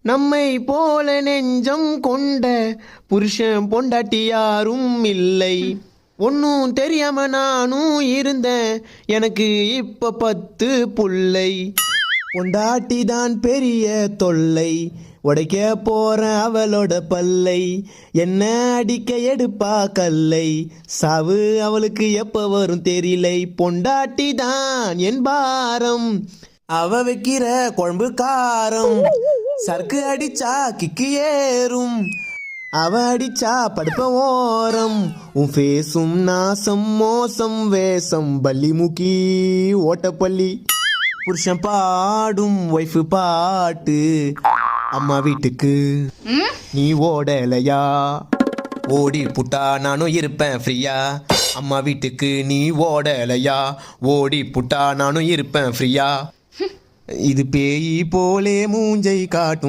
நம்மை போல நெஞ்சம் கொண்ட புருஷன் பொண்டாட்டி யாரும் இல்லை. ஒன்னும் தெரியாம நானும் இருந்தேன், எனக்கு இப்ப 10 புள்ளை. பொண்டாட்டி தான் பெரிய தொல்லை, உடைக்க போற அவளோட பல்லை. என்ன அடிக்க எடுப்பா கல்லை, சாவு அவளுக்கு எப்ப வரும் தெரியலை. பொண்டாட்டி தான் என் பாரம், அவ வைக்கிற குழம்பு காரம். சர்க்கு அடிச்சா கிக்கு ஏறும், அவ அடிச்சா படுப்ப ஓரம். உன் ஃபேஸும் நாசம் மோசம் வேஷம் பள்ளி முக்கி ஓட்டப்பள்ளி. புருஷன் பாடும் ஒய்ஃபு பாட்டு, அம்மா வீட்டுக்கு நீ ஓடலையா? ஓடி புட்டா நானும் இருப்பேன் ஃப்ரீயா. அம்மா வீட்டுக்கு நீ ஓடலையா? ஓடி புட்டா நானும் இருப்பேன் ஃப்ரீயா. இது பேய் போலே மூஞ்சை காட்டும்.